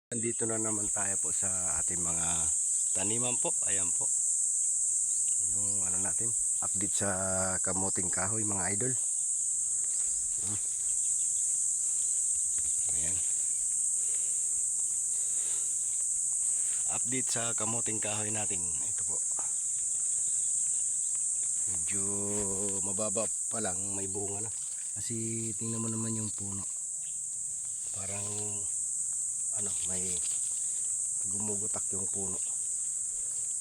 Nandito na naman tayo po sa ating mga taniman po. Ayan po. Yung ano natin, update sa kamuting kahoy mga idol. Ayan. Update sa kamuting kahoy natin. Ito po. Medyo mababa pa lang, may bunga na. Kasi tingnan mo naman yung puno. Parang may gumugutak yung puno.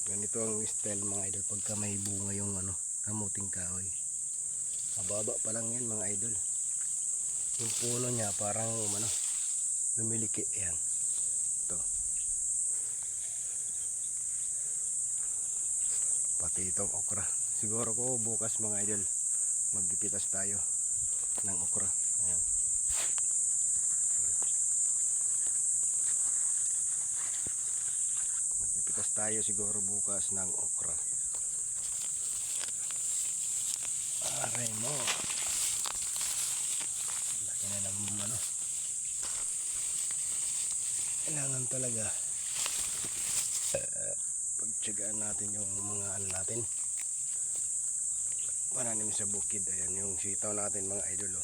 Ganito ang style mga idol pagka may bunga yung kamuting kahoy. Mababa pa lang yan mga idol. Yung puno niya parang lumiliki. Ayan. Ito. Pati itong okra. Siguro ko bukas mga idol magpipitas tayo ng okra. Ayan. Magpipitas tayo siguro bukas ng okra. Aray mo. Laki na naman kailangan talaga pagtsagaan natin yung mga natin pananim sa bukid. Ayan yung sitaw natin mga idol.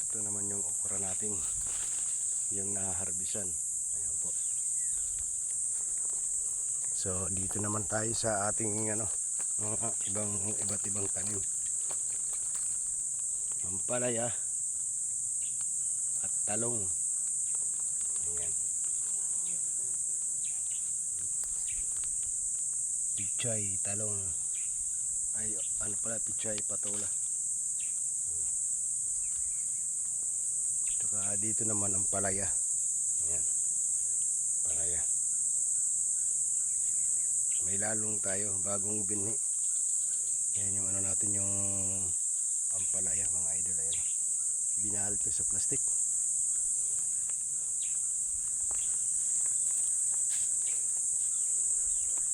Ito naman yung okra natin, yung naharbisan. Ayan po. So dito naman tayo sa ating iba't ibang tanim. Ampalaya at talong. Ayan. Pichay, talong. Ay, pichay, patola. Saka dito naman ang palaya. Ayan. Palaya. May lalong tayo, bagong binhi. Ayan yung natin yung ampalaya mga idol. Ayan. Binahal ko sa plastic.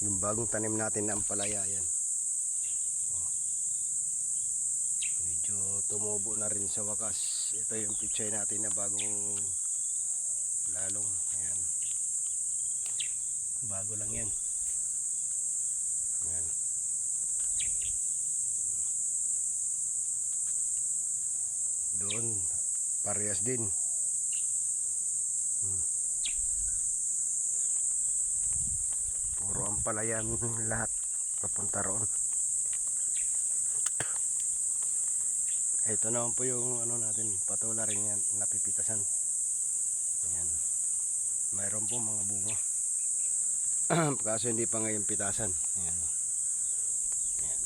Yung bagong tanim natin na ampalaya. Ayan. Medyo tumubo na rin sa wakas. Ito yung pichay natin na bagong lalong. Ayan. Bago lang yan. Ayan. Doon parehas din. Puro ampalayan lahat papunta roon. Ito naman po yung natin, patola rin yan, napipitasan. Ayan. Mayroon po mga bunga. Kaso hindi pa ngayon pitasan. Ayan. Ayan.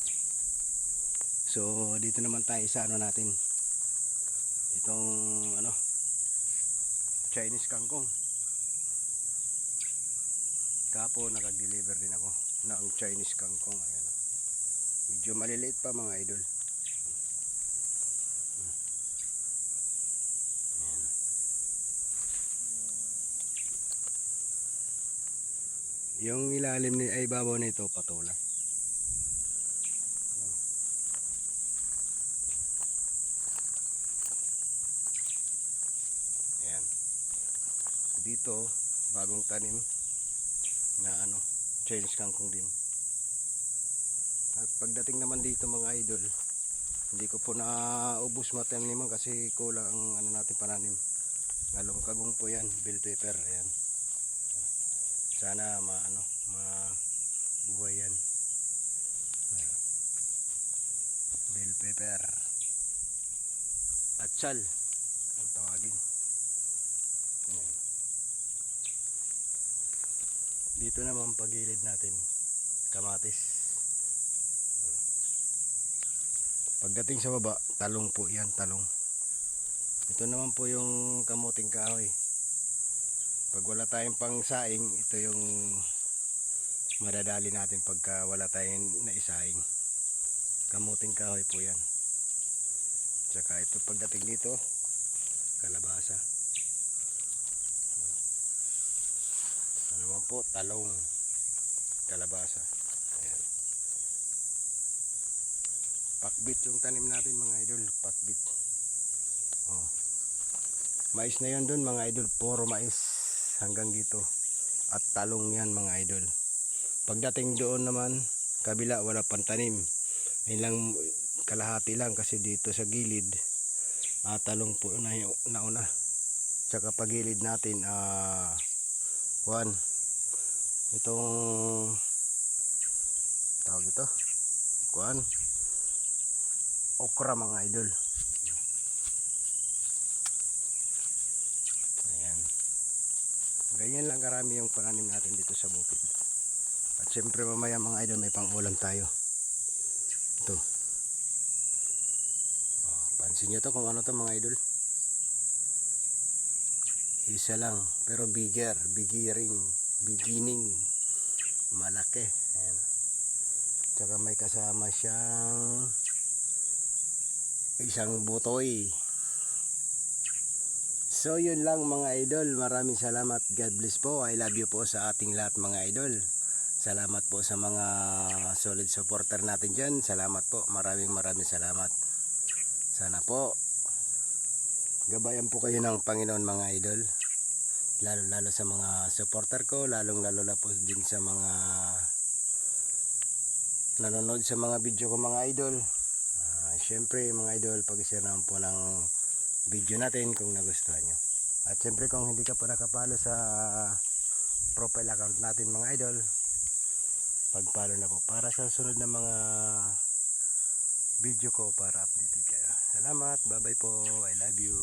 So dito naman tayo sa natin. Itong Chinese kangkong. Kapo nakag-deliver din ako ng Chinese kangkong. Ayan. Medyo maliliit pa mga idol. Ayan. Yung ilalim ay babaw nito patola. Ayan. Dito bagong tanim na Chinese kangkong din. At pagdating naman dito mga idol, hindi ko po naubos mataniman kasi kulang ang natin pananim. Ngalong kagong po yan, bell pepper. Ayan. Sana mabuhay yan. Ayan. Bell pepper. Atsal ang tawagin. Ayan. Dito naman pagilid natin, kamatis. Pagdating sa baba, talong po yan, talong. Ito naman po yung kamuting kahoy. Pag wala tayong pang saing, ito yung madadali natin pagka wala tayong naisaing. Kamuting kahoy po yan. Tsaka ito pagdating dito, kalabasa. Naman po, talong, kalabasa. Ayan. Pakbit yung tanim natin mga idol, pakbit. Oh. Mais na yun dun mga idol, puro mais hanggang dito. At talong yan mga idol. Pagdating doon naman, kabila wala pang tanim. Ayun lang, kalahati lang kasi dito sa gilid, talong po na nauna. Tsaka pagilid natin, kuwan, itong tawag ito, kuwan, okra mga idol. Ayan. Ganyan lang karami yung pananim natin dito sa bukid. At syempre mamaya mga idol may pang-ulam tayo. Ito. Pansin nyo to kung ano to mga idol. Isa lang pero beginning, malaki. Ayan. Tsaka may kasama siyang isang butoy. So yun lang mga idol, maraming salamat. God bless po. I love you po sa ating lahat mga idol. Salamat po sa mga solid supporter natin dyan. Salamat po, maraming salamat. Sana po gabayan po kayo ng Panginoon mga idol. Lalo sa mga supporter ko, lalo na po din sa mga nanonood sa mga video ko mga idol. Syempre mga idol, pag-share naman po ng video natin kung nagustuhan nyo. At syempre kung hindi ka pa nakapalo sa profile account natin mga idol, pag-follow na po para sa sunod na mga video ko para updated kayo. Salamat, bye bye po, I love you.